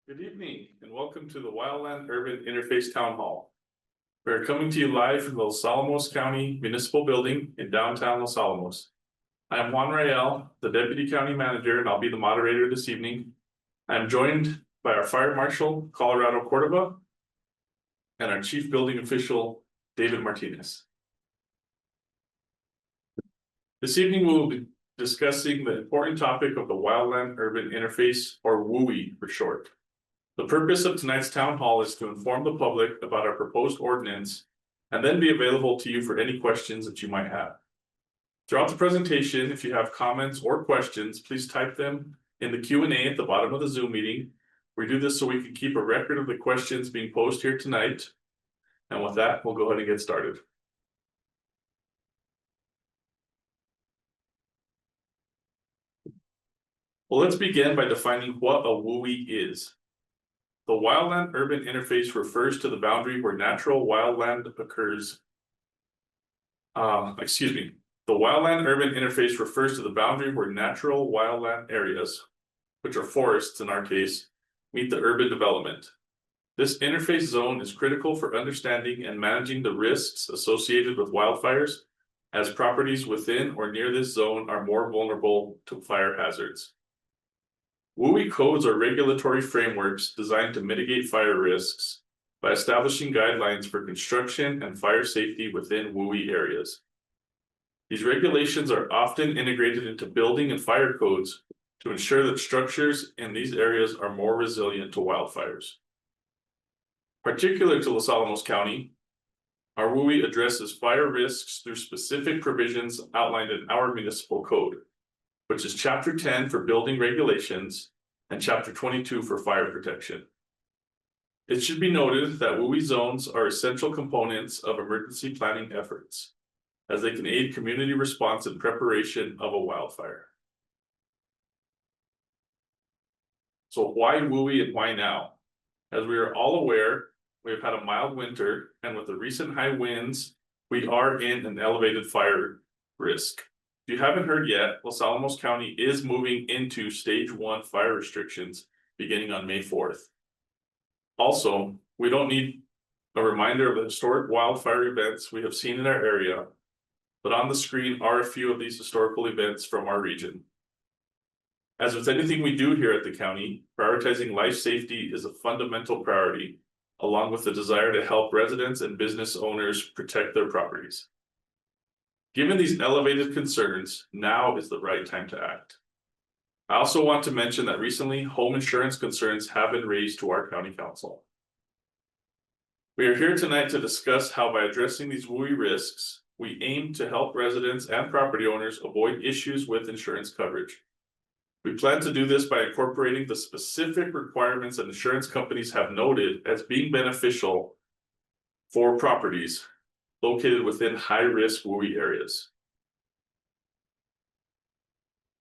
Good evening and welcome to the Wildland-Urban Interface Town Hall. We are coming to you live from the Los Alamos County Municipal Building in downtown Los Alamos. I am Juan Rael, the Deputy County Manager, and I'll be the moderator this evening. I am joined by our Fire Marshal, Colorado Cordova, and our Chief Building Official, David Martinez. This evening we will be discussing the important topic of the Wildland-Urban Interface, or WUI for short. The purpose of tonight's town hall is to inform the public about our proposed ordinance and then be available to you for any questions that you might have. Throughout the presentation, if you have comments or questions, please type them in the Q&A at the bottom of the Zoom meeting. We do this so we can keep a record of the questions being posed here tonight. And with that, we'll go ahead and get started. Well, let's begin by defining what a WUI is. The Wildland-Urban Interface refers to the boundary where natural wildland occurs. The Wildland-Urban Interface refers to the boundary where natural wildland areas, which are forests in our case, meet the urban development. This interface zone is critical for understanding and managing the risks associated with wildfires, as properties within or near this zone are more vulnerable to fire hazards. WUI codes are regulatory frameworks designed to mitigate fire risks by establishing guidelines for construction and fire safety within WUI areas. These regulations are often integrated into building and fire codes to ensure that structures in these areas are more resilient to wildfires. Particular to Los Alamos County, our WUI addresses fire risks through specific provisions outlined in our municipal code, which is Chapter 10 for building regulations and Chapter 22 for fire protection. It should be noted that WUI zones are essential components of emergency planning efforts, as they can aid community response and preparation of a wildfire. So why WUI and why now? As we are all aware, we have had a mild winter, and with the recent high winds, we are in an elevated fire risk. If you haven't heard yet, Los Alamos County is moving into Stage 1 fire restrictions beginning on May 4th. Also, we don't need a reminder of the historic wildfire events we have seen in our area, but on the screen are a few of these historical events from our region. As with anything we do here at the county, prioritizing life safety is a fundamental priority, along with the desire to help residents and business owners protect their properties. Given these elevated concerns, now is the right time to act. I also want to mention that recently home insurance concerns have been raised to our county council. We are here tonight to discuss how by addressing these WUI risks, we aim to help residents and property owners avoid issues with insurance coverage. We plan to do this by incorporating the specific requirements that insurance companies have noted as being beneficial for properties located within high-risk WUI areas.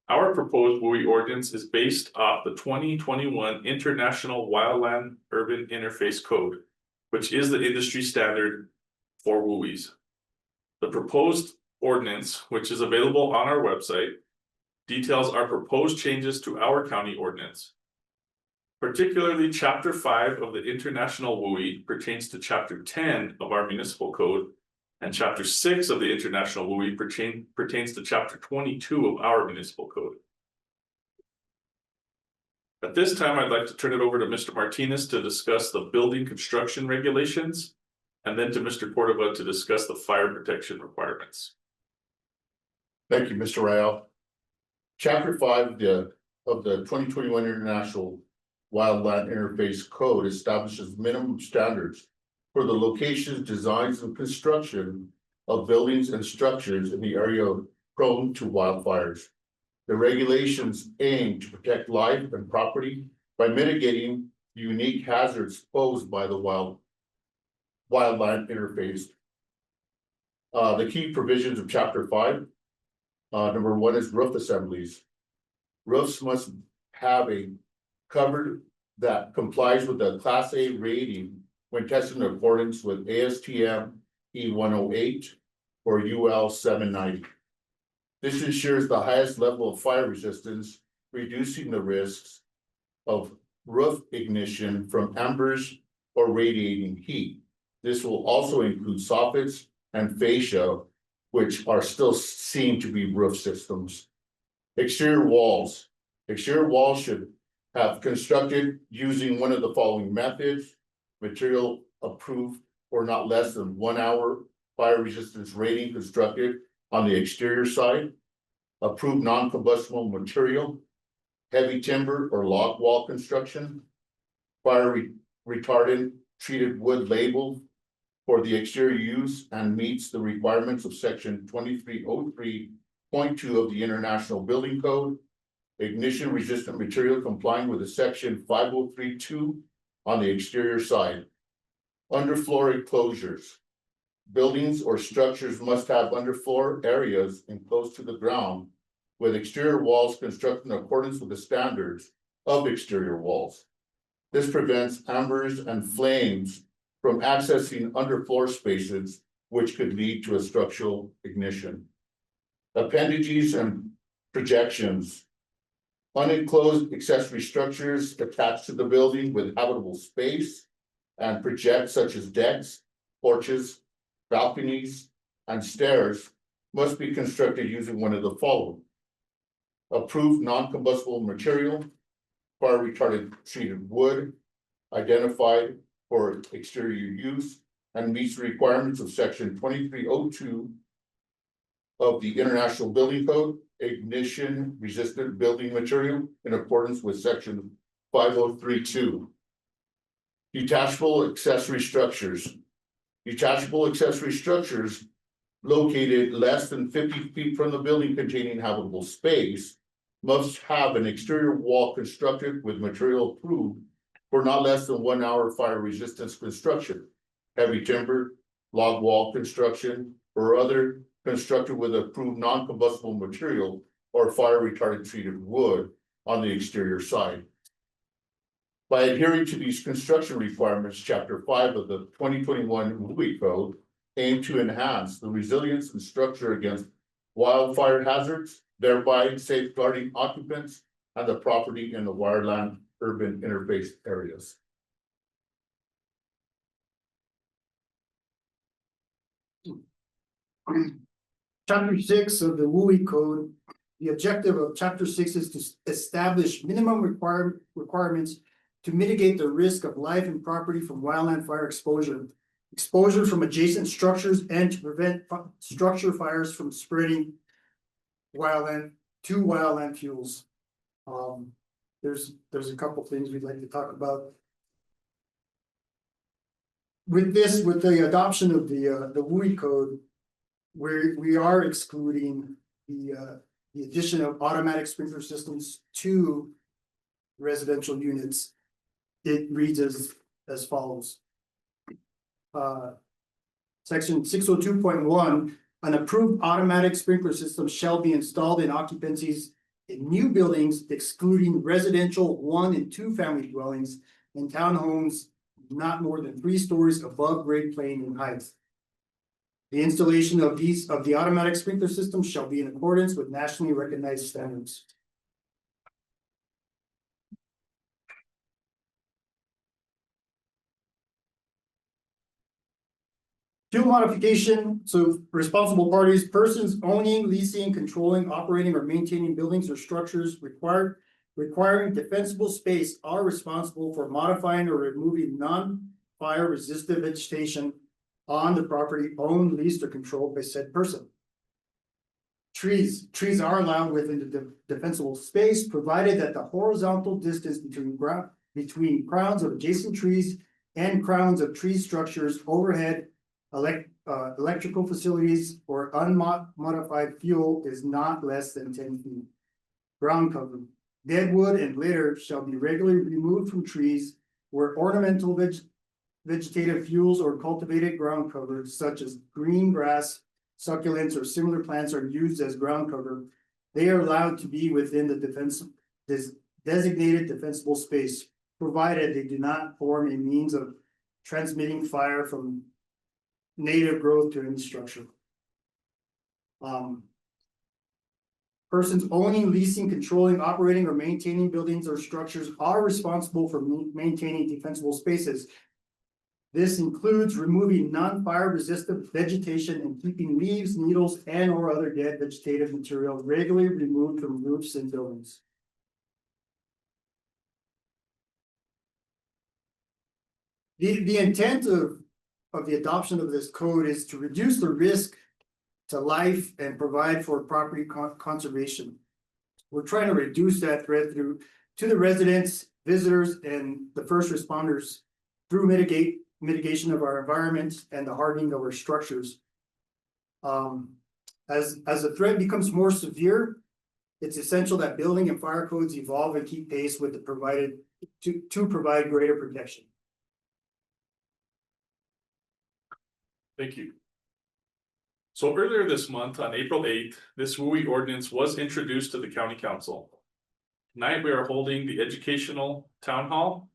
Our proposed WUI ordinance is based off the 2021 International Wildland-Urban Interface Code, which is the industry standard for WUIs. The proposed ordinance, which is available on our website, details our proposed changes to our county ordinance. Particularly, Chapter 5 of the International WUI pertains to Chapter 10 of our municipal code, and Chapter 6 of the International WUI pertains to Chapter 22 of our municipal code. At this time, I'd like to turn it over to Mr. Martinez to discuss the building construction regulations, and then to Mr. Cordova to discuss the fire protection requirements. Thank you, Mr. Rael. Chapter 5 of the 2021 International Wildland Interface Code establishes minimum standards for the locations, designs, and construction of buildings and structures in the area prone to wildfires. The regulations aim to protect life and property by mitigating the unique hazards posed by the wildland interface. The key provisions of Chapter 5, number 1 is roof assemblies. Roofs must have a cover that complies with the Class A rating when tested in accordance with ASTM E108 or UL 790. This ensures the highest level of fire resistance, reducing the risks of roof ignition from embers or radiating heat. This will also include soffits and fascia, which are still seen to be roof systems. Exterior walls. Exterior walls should have constructed using one of the following methods. Material approved for not less than 1 hour fire resistance rating constructed on the exterior side. Approved non-combustible material, heavy timber or log wall construction. Fire retardant treated wood labeled for the exterior use and meets the requirements of section 2303.2 of the International Building Code. Ignition resistant material complying with the section 5032 on the exterior side. Underfloor enclosures. Buildings or structures must have underfloor areas enclosed to the ground with exterior walls constructed in accordance with the standards of exterior walls. This prevents embers and flames from accessing underfloor spaces, which could lead to a structural ignition. Appendages and projections. Unenclosed accessory structures attached to the building with habitable space and project such as decks, porches, balconies, and stairs must be constructed using one of the following. Approved non-combustible material, fire retardant treated wood, identified for exterior use, and meets the requirements of section 2302 of the International Building Code, ignition resistant building material in accordance with section 5032. Detachable accessory structures. Detachable accessory structures located less than 50 feet from the building containing habitable space must have an exterior wall constructed with material approved for not less than 1 hour fire resistance construction, heavy timber, log wall construction, or other constructed with approved non-combustible material or fire retardant treated wood on the exterior side. By adhering to these construction requirements, Chapter 5 of the 2021 WUI Code aim to enhance the resilience and structure against wildfire hazards, thereby safeguarding occupants and the property in the wildland-urban interface areas. Chapter 6 of the WUI Code. The objective of Chapter 6 is to establish minimum requirements to mitigate the risk of life and property from wildland fire exposure from adjacent structures, and to prevent structure fires from spreading wildland fuels. There's a couple things we'd like to talk about. With the adoption of the WUI Code, we are excluding the addition of automatic sprinkler systems to residential units. It reads as follows. Section 602.1, an approved automatic sprinkler system shall be installed in occupancies in new buildings, excluding residential 1 and 2 family dwellings and townhomes not more than 3 stories above grade plane in height. The installation of the automatic sprinkler system shall be in accordance with nationally recognized standards. Fuel modification, so responsible parties, persons owning, leasing, controlling, operating, or maintaining buildings or structures requiring defensible space are responsible for modifying or removing non-fire resistant vegetation on the property owned, leased, or controlled by said person. Trees are allowed within the defensible space, provided that the horizontal distance between crowns of adjacent trees and crowns of tree structures overhead, electrical facilities, or unmodified fuel is not less than 10 feet. Ground cover. Dead wood and litter shall be regularly removed from trees where ornamental vegetative fuels or cultivated ground cover, such as green grass, succulents, or similar plants are used as ground cover. They are allowed to be within the designated defensible space, provided they do not form a means of transmitting fire from native growth to any structure. Persons owning, leasing, controlling, operating, or maintaining buildings or structures are responsible for maintaining defensible spaces. This includes removing non-fire resistant vegetation and keeping leaves, needles, and or other dead vegetative material regularly removed from roofs and buildings. The intent of the adoption of this code is to reduce the risk to life and provide for property conservation. We're trying to reduce that threat to the residents, visitors, and the first responders through mitigation of our environment and the hardening of our structures. As the threat becomes more severe, it's essential that building and fire codes evolve and keep pace with the to provide greater protection. Thank you. So earlier this month, on April 8th, this WUI ordinance was introduced to the county council. Tonight, we are holding the educational town hall.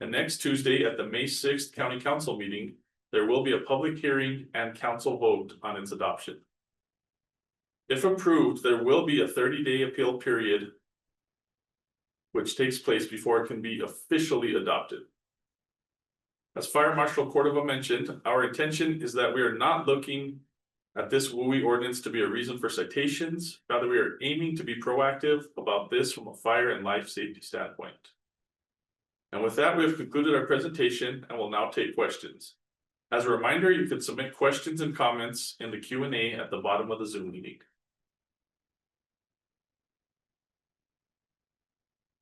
And next Tuesday at the May 6th county council meeting, there will be a public hearing and council vote on its adoption. If approved, there will be a 30-day appeal period, which takes place before it can be officially adopted. As Fire Marshal Cordova mentioned, our intention is that we are not looking at this WUI ordinance to be a reason for citations. Rather, we are aiming to be proactive about this from a fire and life safety standpoint. And with that, we have concluded our presentation and will now take questions. As a reminder, you can submit questions and comments in the Q&A at the bottom of the Zoom meeting.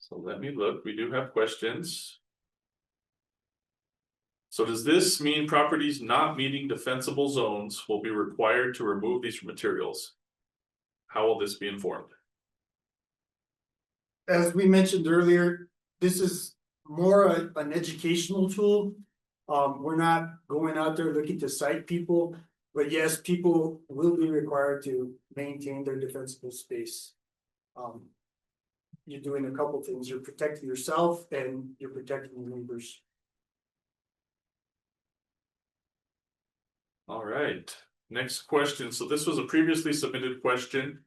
So let me look, we do have questions. So does this mean properties not meeting defensible zones will be required to remove these materials? How will this be informed? As we mentioned earlier, this is more an educational tool. We're not going out there looking to cite people, but yes, people will be required to maintain their defensible space. You're doing a couple things. You're protecting yourself and you're protecting your neighbors. All right, next question. So this was a previously submitted question.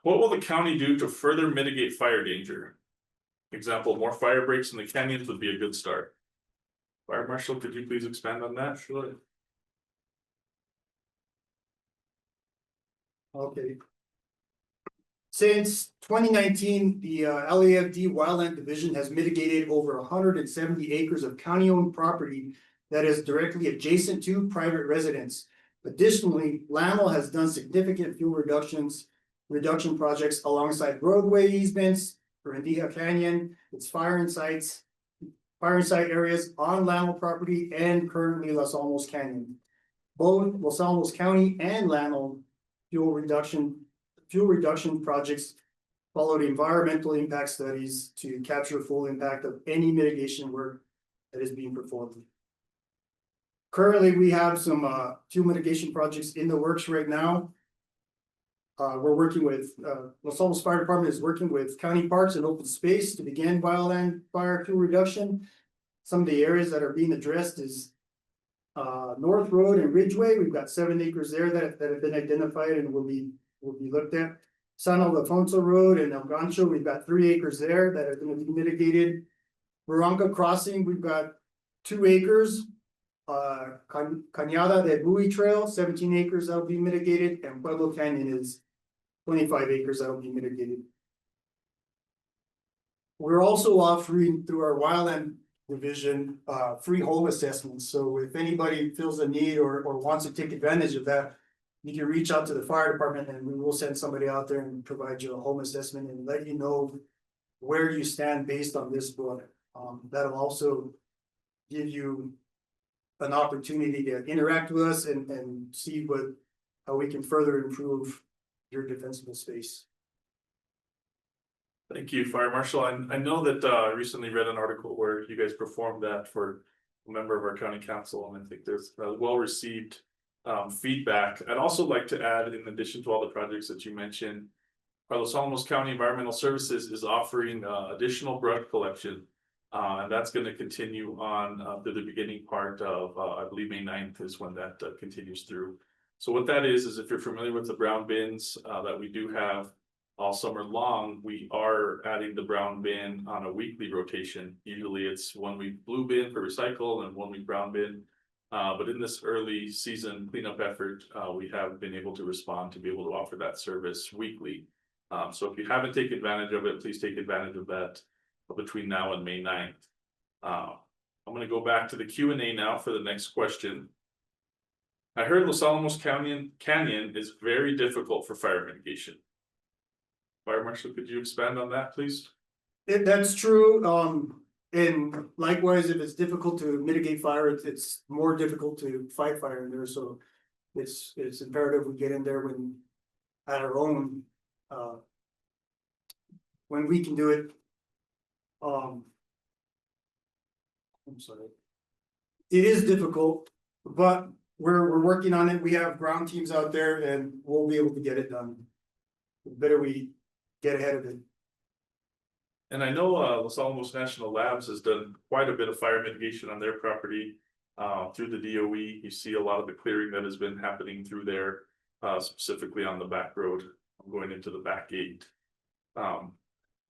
What will the county do to further mitigate fire danger? Example, more fire breaks in the canyons would be a good start. Fire Marshal, could you please expand on that? Sure. Okay. Since 2019, the LAFD Wildland Division has mitigated over 170 acres of county-owned property that is directly adjacent to private residents. Additionally, LAML has done significant fuel reduction projects alongside roadway easements for Indian Canyon, its fire and site areas on LAML property and currently Los Alamos Canyon. Both Los Alamos County and LAML fuel reduction projects followed environmental impact studies to capture full impact of any mitigation work that is being performed. Currently, we have some fuel mitigation projects in the works right now. We're working with Los Alamos Fire Department is working with county parks and open space to begin wildland fire fuel reduction. Some of the areas that are being addressed is North Road and Ridgeway. We've got 7 acres there that have been identified and will be looked at. San Ildefonso Road and El Gancho, we've got 3 acres there that are going to be mitigated. Barranca Crossing, we've got 2 acres. Cañada de Buey Trail, 17 acres that'll be mitigated, and Pueblo Canyon is 25 acres that'll be mitigated. We're also offering through our Wildland Division free home assessments. So if anybody feels a need or wants to take advantage of that, you can reach out to the fire department and we will send somebody out there and provide you a home assessment and let you know where you stand based on this book. That'll also give you an opportunity to interact with us and see how we can further improve your defensible space. Thank you, Fire Marshal. I know that I recently read an article where you guys performed that for a member of our county council, and I think there's well-received feedback. I'd also like to add, in addition to all the projects that you mentioned, our Los Alamos County Environmental Services is offering additional brush collection. And that's going to continue on through the beginning part of, I believe May 9th is when that continues through. So what that is if you're familiar with the brown bins that we do have all summer long, we are adding the brown bin on a weekly rotation. Usually it's 1 week blue bin for recycle and 1 week brown bin. But in this early season cleanup effort, we have been able to respond to be able to offer that service weekly. So if you haven't taken advantage of it, please take advantage of that between now and May 9th. I'm gonna go back to the Q&A now for the next question. I heard Los Alamos Canyon is very difficult for fire mitigation. Fire Marshal, could you expand on that, please? That's true, and likewise, if it's difficult to mitigate fire, it's more difficult to fight fire in there, so. It's imperative we get in there when, at our own, when we can do it. I'm sorry. It is difficult, but we're working on it. We have ground teams out there and we'll be able to get it done. The better we get ahead of it. And I know Los Alamos National Labs has done quite a bit of fire mitigation on their property. Through the DOE, you see a lot of the clearing that has been happening through there, specifically on the back road, going into the back gate. I'm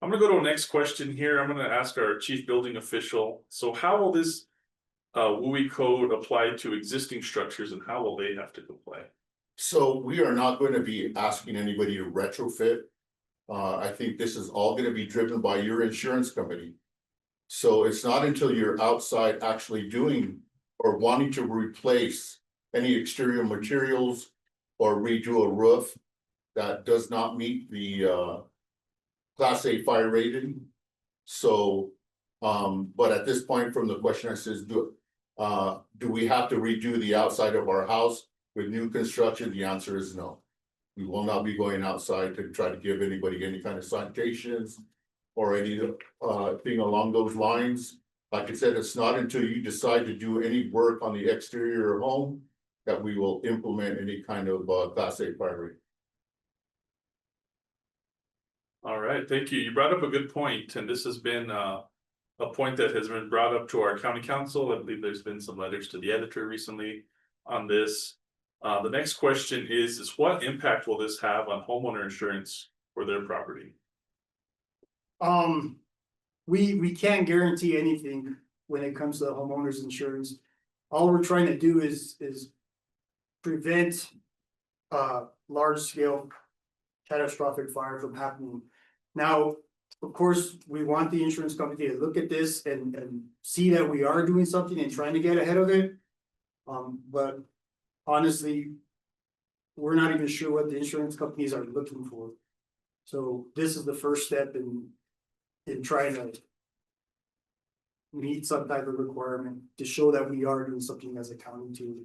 gonna go to the next question here. I'm gonna ask our chief building official. So how will this WUI code apply to existing structures and how will they have to comply? So we are not going to be asking anybody to retrofit. I think this is all gonna be driven by your insurance company. So it's not until you're outside actually doing or wanting to replace any exterior materials or redo a roof that does not meet the Class A fire rating. So, but at this point from the question I says, do we have to redo the outside of our house with new construction? The answer is no. We will not be going outside to try to give anybody any kind of citations or any thing along those lines. Like I said, it's not until you decide to do any work on the exterior of home that we will implement any kind of Class A fire rating. All right, thank you. You brought up a good point, and this has been a point that has been brought up to our county council. I believe there's been some letters to the editor recently on this. The next question is what impact will this have on homeowner insurance for their property? We can't guarantee anything when it comes to the homeowner's insurance. All we're trying to do is prevent large scale catastrophic fire from happening. Now, of course, we want the insurance company to look at this and see that we are doing something and trying to get ahead of it. But honestly, we're not even sure what the insurance companies are looking for. So this is the first step in trying to meet some type of requirement to show that we are doing something as a county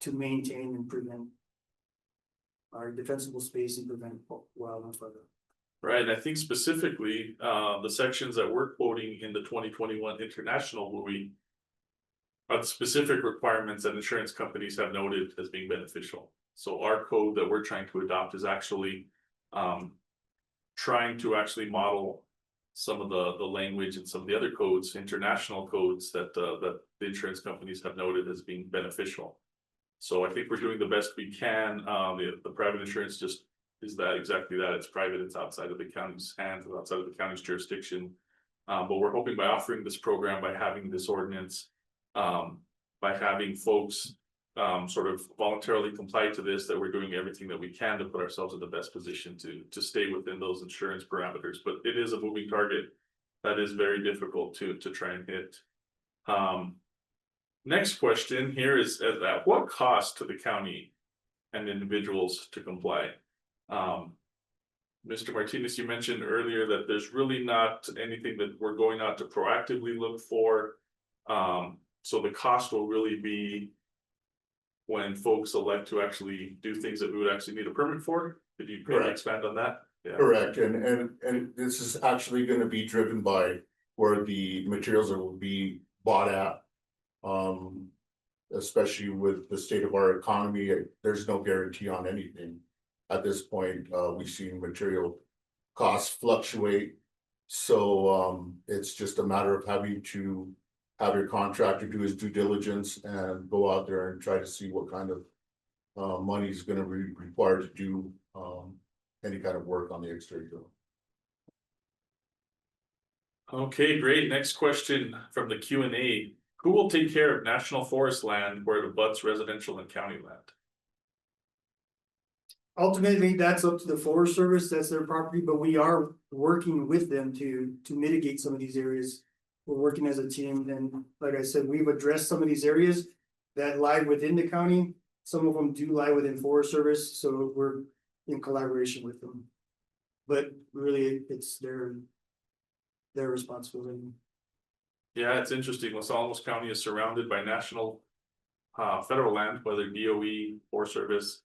to maintain and prevent our defensible space and prevent wildland fire. Right, I think specifically, the sections that we're quoting in the 2021 international WUI are the specific requirements that insurance companies have noted as being beneficial. So our code that we're trying to adopt is actually trying to actually model some of the language and some of the other codes, international codes that the insurance companies have noted as being beneficial. So I think we're doing the best we can. The private insurance just is that exactly that. It's private, it's outside of the county's hands, outside of the county's jurisdiction. But we're hoping by offering this program, by having this ordinance, by having folks sort of voluntarily comply to this, that we're doing everything that we can to put ourselves in the best position to stay within those insurance parameters. But it is a moving target that is very difficult to try and hit. Next question here is at what cost to the county and individuals to comply? Mr. Martinez, you mentioned earlier that there's really not anything that we're going out to proactively look for. So the cost will really be when folks elect to actually do things that we would actually need a permit for. Could you expand on that? Yeah. Correct, and this is actually gonna be driven by where the materials will be bought at. Especially with the state of our economy, there's no guarantee on anything. At this point, we've seen material costs fluctuate. So it's just a matter of having to have your contractor do his due diligence and go out there and try to see what kind of money is gonna be required to do, any kind of work on the exterior. Okay, great. Next question from the Q&A. Who will take care of national forest land where it abuts residential and county land? Ultimately, that's up to the Forest Service, that's their property, but we are working with them to mitigate some of these areas. We're working as a team, and like I said, we've addressed some of these areas that lie within the county. Some of them do lie within Forest Service, so we're in collaboration with them. But really, it's their responsibility. Yeah, it's interesting. Los Alamos County is surrounded by national federal land, whether DOE, Forest Service,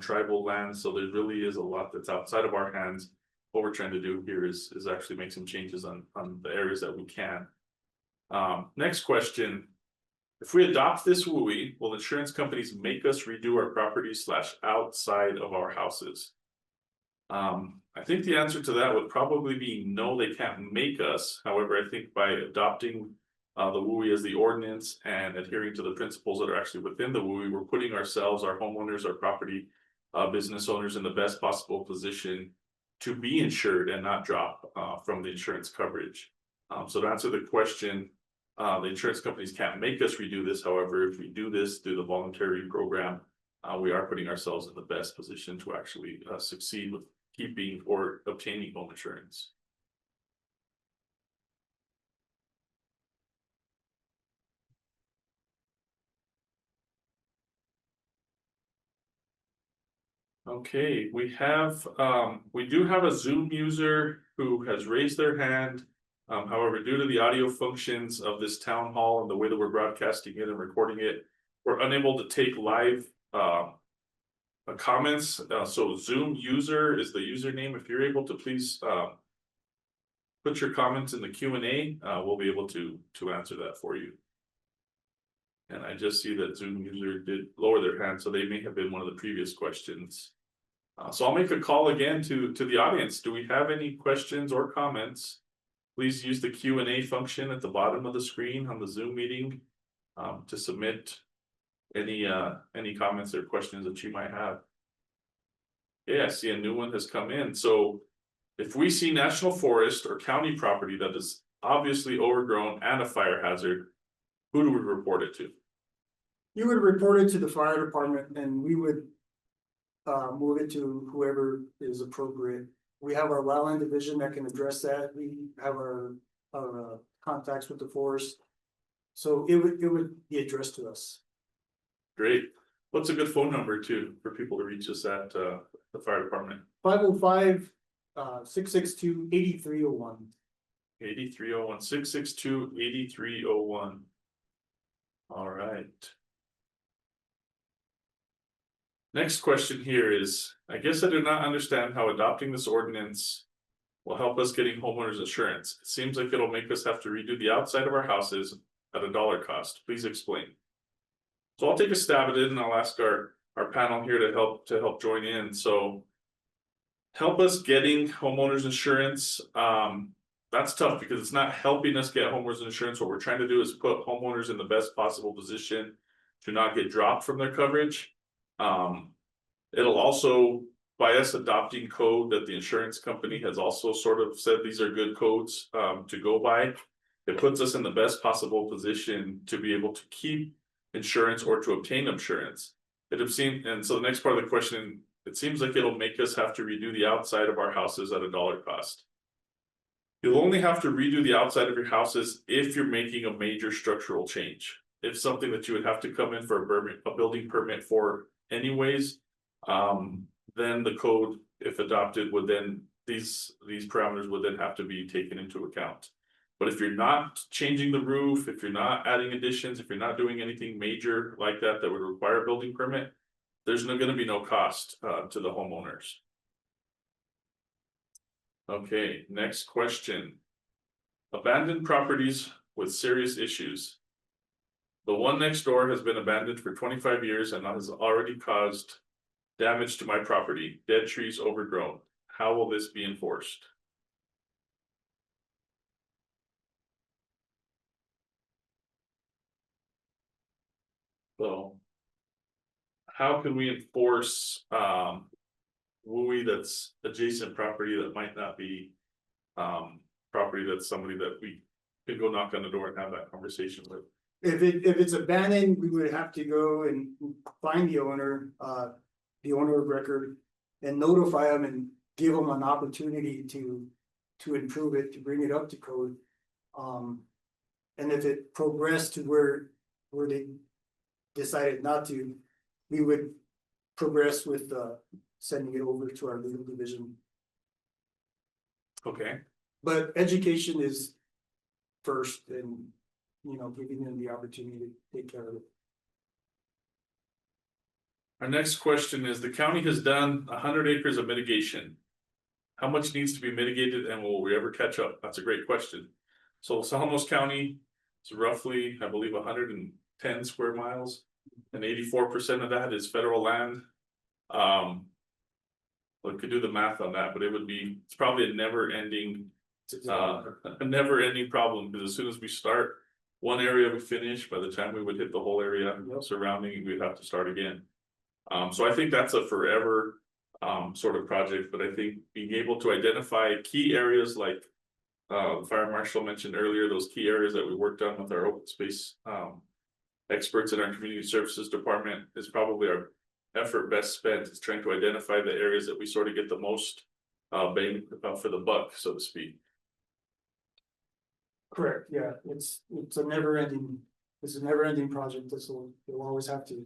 tribal land. So there really is a lot that's outside of our hands. What we're trying to do here is actually make some changes on the areas that we can. Next question. If we adopt this WUI, will insurance companies make us redo our properties / outside of our houses? I think the answer to that would probably be no, they can't make us. However, I think by adopting the WUI as the ordinance and adhering to the principles that are actually within the WUI, we're putting ourselves, our homeowners, our property business owners in the best possible position to be insured and not drop from the insurance coverage. So to answer the question, the insurance companies can't make us redo this. However, if we do this through the voluntary program, we are putting ourselves in the best position to actually succeed with keeping or obtaining home insurance. Okay, we do have a Zoom user who has raised their hand. However, due to the audio functions of this town hall and the way that we're broadcasting it and recording it, we're unable to take live comments. So Zoom user is the username. If you're able to please put your comments in the Q&A, we'll be able to answer that for you. And I just see that Zoom user did lower their hand, so they may have been one of the previous questions. So I'll make a call again to the audience. Do we have any questions or comments? Please use the Q&A function at the bottom of the screen on the Zoom meeting to submit any comments or questions that you might have. Yeah, I see a new one has come in. So if we see national forest or county property that is obviously overgrown and a fire hazard, who do we report it to? You would report it to the fire department and we would move it to whoever is appropriate. We have our wildland division that can address that. We have our contacts with the forest. So it would be addressed to us. Great. What's a good phone number too for people to reach us at the fire department? 505 662 8301. 8301 662 8301. All right. Next question here is, I guess I do not understand how adopting this ordinance will help us getting homeowners insurance. It seems like it'll make us have to redo the outside of our houses at a dollar cost. Please explain. So I'll take a stab at it and I'll ask our panel here to help join in. So help us getting homeowners insurance. That's tough because it's not helping us get homeowners insurance. What we're trying to do is put homeowners in the best possible position to not get dropped from their coverage. It'll also, by us adopting code that the insurance company has also sort of said these are good codes to go by, it puts us in the best possible position to be able to keep insurance or to obtain insurance. And so the next part of the question, it seems like it'll make us have to redo the outside of our houses at a dollar cost. You'll only have to redo the outside of your houses if you're making a major structural change. If something that you would have to come in for a building permit for anyways, then the code, if adopted, would then these parameters would then have to be taken into account. But if you're not changing the roof, if you're not adding additions, if you're not doing anything major like that would require a building permit, there's going to be no cost to the homeowners. Okay, next question. Abandoned properties with serious issues. The one next door has been abandoned for 25 years and has already caused damage to my property. Dead trees overgrown. How will this be enforced? So how can we enforce, WUI that's adjacent property that might not be, property that's somebody that we could go knock on the door and have that conversation with? If it's abandoned, we would have to go and find the owner of record. And notify them and give them an opportunity to improve it, to bring it up to code. And if it progressed to where they decided not to, we would progress with sending it over to our legal division. Okay, But education is first, and giving them the opportunity to take care of it. our next question is, the county has done 100 acres of mitigation. How much needs to be mitigated and will we ever catch up? That's a great question. So Alamos County is roughly, I believe, 110 square miles. And 84% of that is federal land. We could do the math on that, but it's probably a never ending problem, because as soon as we start one area, we finish, by the time we would hit the whole area surrounding, we'd have to start again. So I think that's a forever sort of project, but I think being able to identify key areas like Fire Marshal mentioned earlier, those key areas that we worked on with our open space experts in our community services department is probably our effort best spent, is trying to identify the areas that we sort of get the most bang for the buck, so to speak. Correct, yeah, it's a never ending project. You'll always have to.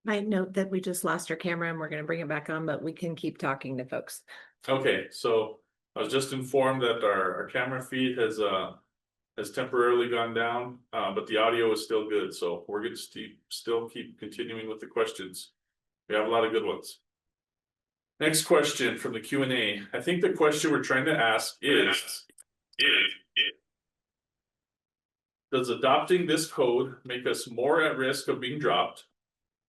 Might note that we just lost our camera and we're gonna bring it back on, but we can keep talking to folks. Okay, so I was just informed that our camera feed has temporarily gone down, but the audio is still good, so we're gonna still keep continuing with the questions. We have a lot of good ones. Next question from the Q&A. I think the question we're trying to ask is, does adopting this code make us more at risk of being dropped,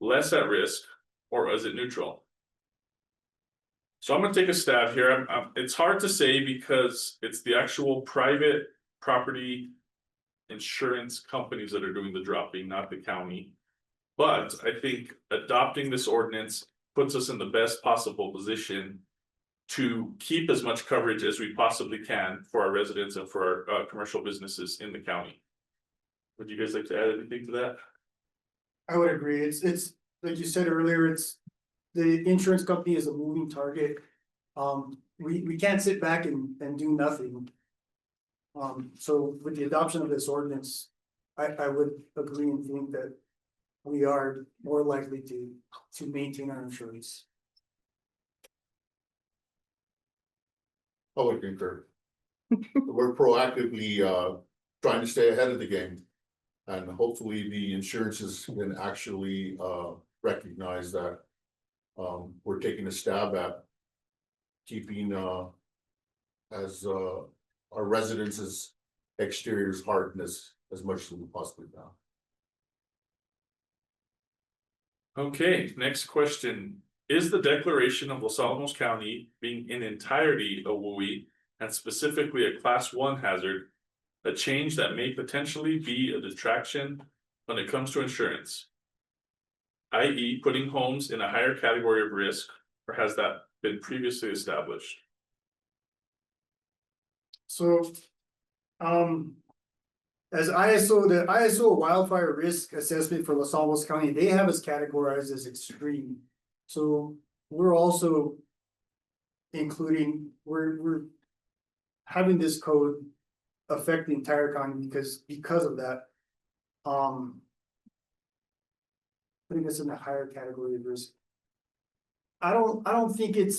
less at risk, or is it neutral? So I'm gonna take a stab here. It's hard to say because it's the actual private property insurance companies that are doing the dropping, not the county. But I think adopting this ordinance puts us in the best possible position to keep as much coverage as we possibly can for our residents and for our commercial businesses in the county. Would you guys like to add anything to that? I would agree. It's like you said earlier, it's the insurance company is a moving target. We can't sit back and do nothing. So with the adoption of this ordinance, I would agree and think that we are more likely to maintain our insurance. I would concur. We're proactively trying to stay ahead of the game. And hopefully the insurances can actually recognize that we're taking a stab at keeping as our residents' exteriors hardened as much as we possibly can. Okay, next question. Is the declaration of Los Alamos County being in entirety a WUI and specifically a Class 1 hazard a change that may potentially be a detraction when it comes to insurance? i.e. putting homes in a higher category of risk, or has that been previously established? So, as the ISO wildfire risk assessment for Los Alamos County, they have us categorized as extreme. So we're also including, we're having this code affect the entire county because of that. Putting us in a higher category of risk. I don't think it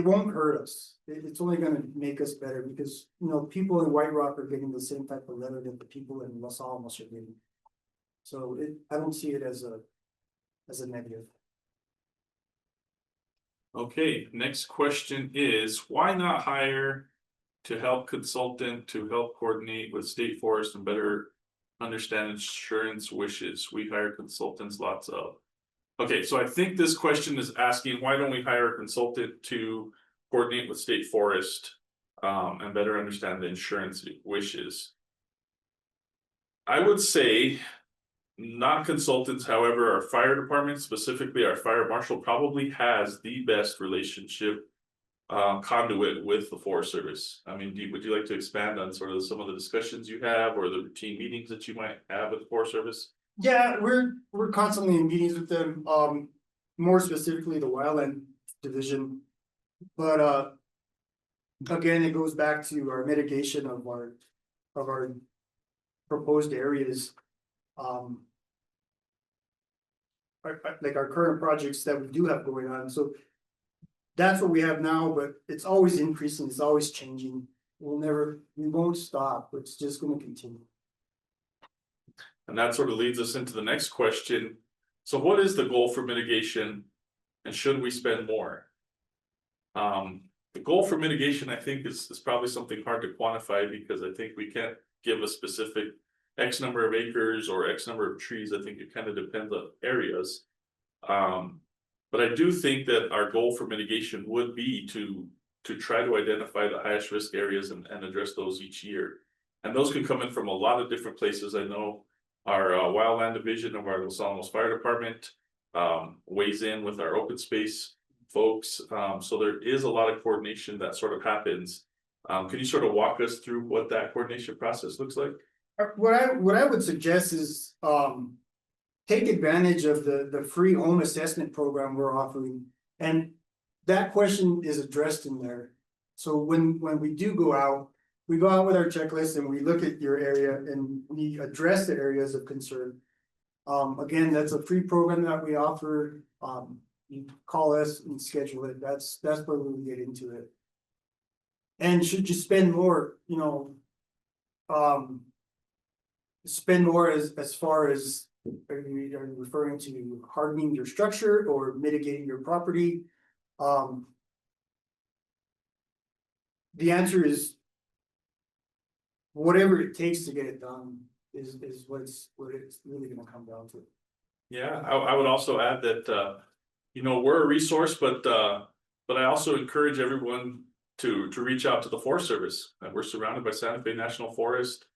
won't hurt us. It's only gonna make us better because, people in White Rock are getting the same type of letter that the people in Los Alamos are getting. So I don't see it as a negative. Okay, next question is, why not hire to help consultant to help coordinate with state forest and better understand insurance wishes? We hire consultants lots of. Okay, so I think this question is asking, why don't we hire a consultant to coordinate with state forest and better understand the insurance wishes? I would say not consultants, however, our fire department, specifically our fire marshal, probably has the best relationship. Conduit with the Forest Service. I mean, would you like to expand on sort of some of the discussions you have or the routine meetings that you might have with the Forest Service? Yeah, we're constantly in meetings with them, more specifically the Wildland Division. But again, it goes back to our mitigation of our proposed areas. Like our current projects that we do have going on, so that's what we have now, but it's always increasing, it's always changing. We won't stop, it's just gonna continue. And that sort of leads us into the next question. So what is the goal for mitigation and should we spend more? The goal for mitigation, I think, is probably something hard to quantify because I think we can't give a specific X number of acres or X number of trees. I think it kind of depends on areas. But I do think that our goal for mitigation would be to try to identify the highest risk areas and address those each year. And those can come in from a lot of different places. I know our wildland division of our Los Alamos Fire Department weighs in with our open space folks. So there is a lot of coordination that sort of happens. Can you sort of walk us through what that coordination process looks like? What I would suggest is, take advantage of the free home assessment program we're offering. And that question is addressed in there. So when we do go out, we go out with our checklist and we look at your area and we address the areas of concern. Again, that's a free program that we offer. You call us and schedule it. That's where we get into it. And should you spend more, spend more as far as, are you referring to hardening your structure or mitigating your property? The answer is whatever it takes to get it done is what it's really gonna come down to. Yeah, I would also add that, we're a resource, but I also encourage everyone to reach out to the Forest Service. We're surrounded by Santa Fe National Forest.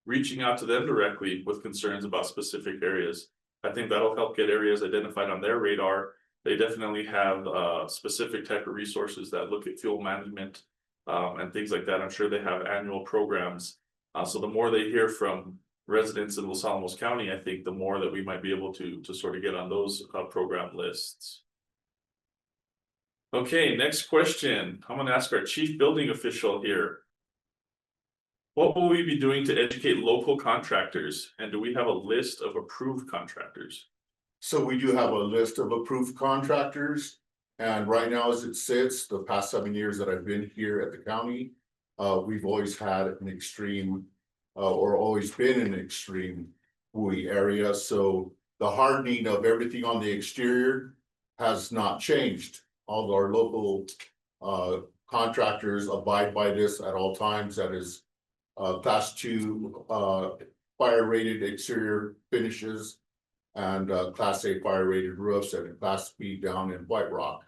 Reaching out to them directly with concerns about specific areas. I think that'll help get areas identified on their radar. They definitely have specific type of resources that look at fuel management and things like that. I'm sure they have annual programs. So the more they hear from residents in Los Alamos County, I think the more that we might be able to sort of get on those program lists. Okay, next question. I'm gonna ask our chief building official here. What will we be doing to educate local contractors? And do we have a list of approved contractors? So we do have a list of approved contractors. And right now, as it sits, the past 7 years that I've been here at the county, we've always had an extreme or always been an extreme WUI area. So the hardening of everything on the exterior has not changed. All our local contractors abide by this at all times. That is class 2 fire rated exterior finishes and class A fire rated roofs and class B down in White Rock.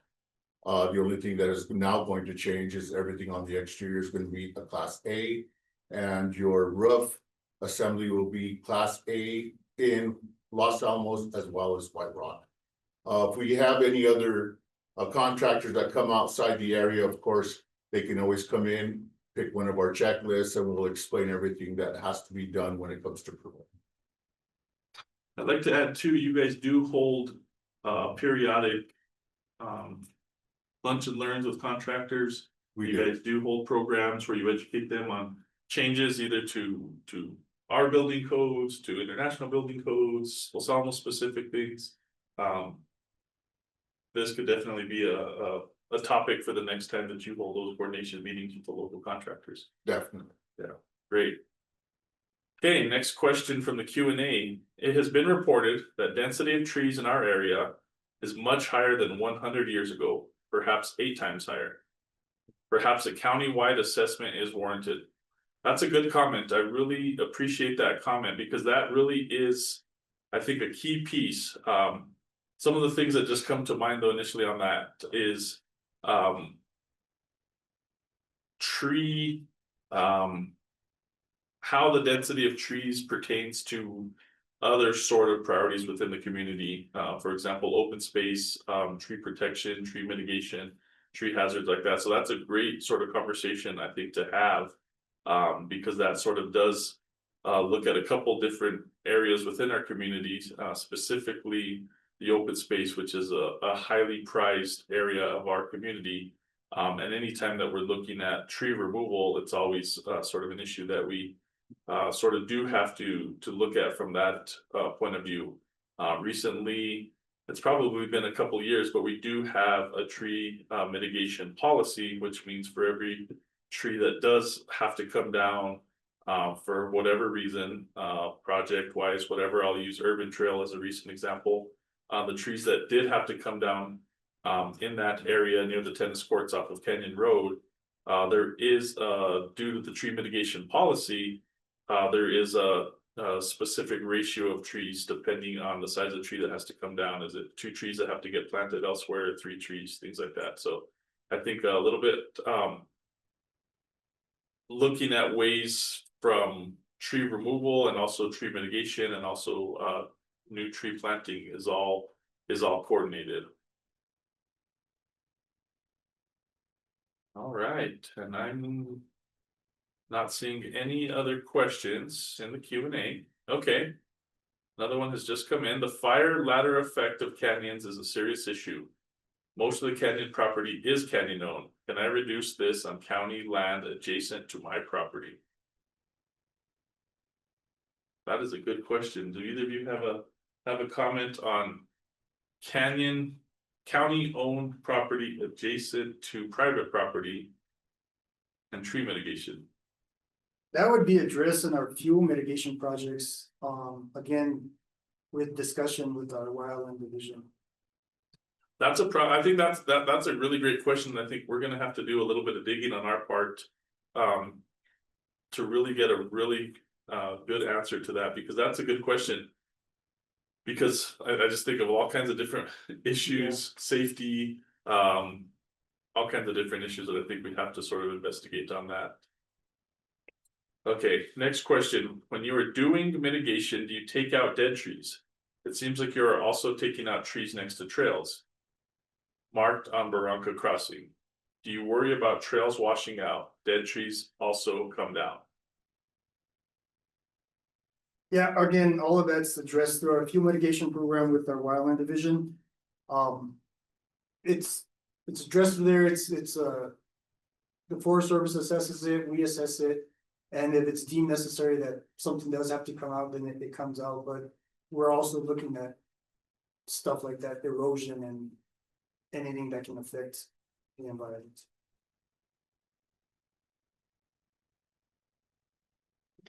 The only thing that is now going to change is everything on the exterior is going to be a class A, and your roof assembly will be class A in Los Alamos as well as White Rock. If we have any other contractors that come outside the area, of course, they can always come in, pick one of our checklists, and we'll explain everything that has to be done when it comes to approval. I'd like to add too, you guys do hold periodic lunch and learns with contractors. You guys do hold programs where you educate them on changes either to our building codes, to international building codes, Los Alamos specific things. This could definitely be a topic for the next time that you hold those coordination meetings with the local contractors. Definitely. Yeah, great. Okay, next question from the Q&A. It has been reported that density of trees in our area is much higher than 100 years ago, perhaps 8 times higher. Perhaps a county-wide assessment is warranted. That's a good comment. I really appreciate that comment because that really is, I think, a key piece. Some of the things that just come to mind though initially on that is tree, how the density of trees pertains to other sort of priorities within the community. For example, open space, tree protection, tree mitigation, tree hazards like that. So that's a great sort of conversation, I think, to have. Because that sort of does look at a couple different areas within our communities, specifically the open space, which is a highly prized area of our community. And anytime that we're looking at tree removal, it's always sort of an issue that we sort of do have to look at from that point of view. Recently, it's probably been a couple of years, but we do have a tree mitigation policy, which means for every tree that does have to come down for whatever reason, project wise, whatever, I'll use Urban Trail as a recent example. The trees that did have to come down in that area near the tennis courts off of Canyon Road, there is due to the tree mitigation policy, there is a specific ratio of trees depending on the size of the tree that has to come down. Is it 2 trees that have to get planted elsewhere, 3 trees, things like that. So I think a little bit looking at ways from tree removal and also tree mitigation and also new tree planting is all coordinated. All right, and I'm not seeing any other questions in the Q&A. Okay. Another one has just come in. The fire ladder effect of canyons is a serious issue. Most of the canyon property is canyon owned. Can I reduce this on county land adjacent to my property? That is a good question. Do either of you have a comment on county owned property adjacent to private property and tree mitigation? That would be addressed in our fuel mitigation projects, again, with discussion with our wildland division. That's I think that's a really great question. I think we're gonna have to do a little bit of digging on our part to really get a really good answer to that, because that's a good question. Because I just think of all kinds of different issues, safety, all kinds of different issues that I think we have to sort of investigate on that. Okay, next question. When you are doing mitigation, do you take out dead trees? It seems like you are also taking out trees next to trails marked on Barranca Crossing. Do you worry about trails washing out? Dead trees also come down. Yeah, again, all of that's addressed through our fuel mitigation program with our wildland division. It's addressed there. It's the Forest Service assesses it, we assess it. And if it's deemed necessary that something does have to come out, then it comes out, but we're also looking at stuff like that, erosion and anything that can affect the environment.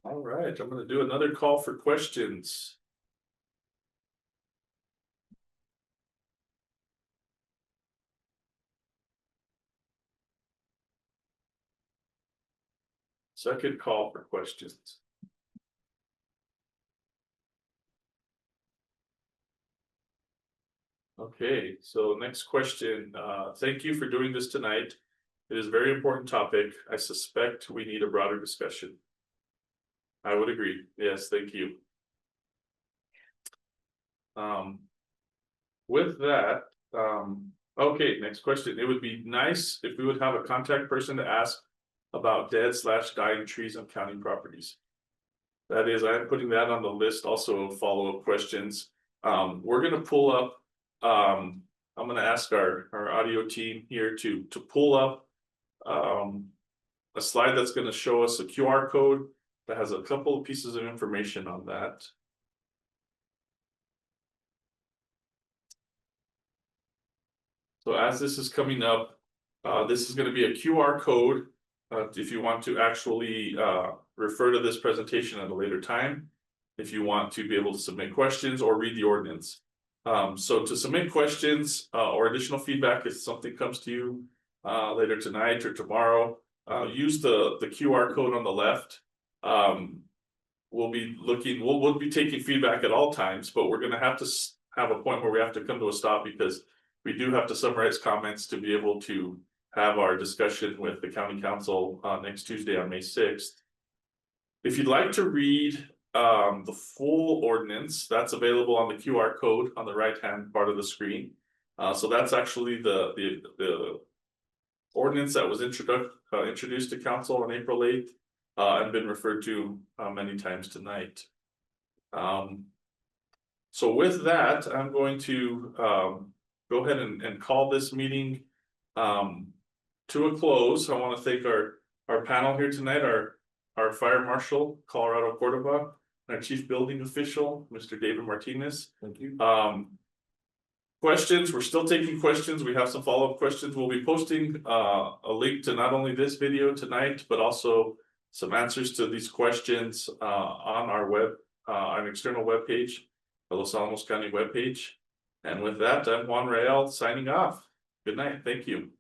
All right, I'm gonna do another call for questions. Second call for questions. Okay, so next question. Thank you for doing this tonight. It is a very important topic. I suspect we need a broader discussion. I would agree. Yes, thank you. With that, okay, next question. It would be nice if we would have a contact person to ask about dead/dying trees on county properties. That is, I am putting that on the list also of follow-up questions. We're gonna pull up, I'm gonna ask our audio team here to pull up a slide that's gonna show us a QR code that has a couple of pieces of information on that. So as this is coming up, this is gonna be a QR code. If you want to actually refer to this presentation at a later time, if you want to be able to submit questions or read the ordinance. So to submit questions or additional feedback, if something comes to you later tonight or tomorrow, use the QR code on the left. We'll be taking feedback at all times, but we're gonna have to have a point where we have to come to a stop, because we do have to summarize comments to be able to have our discussion with the county council next Tuesday on May 6th. If you'd like to read the full ordinance, that's available on the QR code on the right-hand part of the screen. So that's actually the ordinance that was introduced to council on April 8th, and been referred to many times tonight. So with that, I'm going to go ahead and call this meeting to a close. I want to thank our panel here tonight, our Fire Marshal, Colorado Cordova, and our Chief Building Official, Mr. David Martinez. Thank you. Questions, we're still taking questions. We have some follow-up questions. We'll be posting a link to not only this video tonight, but also some answers to these questions on our an external webpage, the Los Alamos County webpage. And with that, I'm Juan Rael signing off. Good night. Thank you.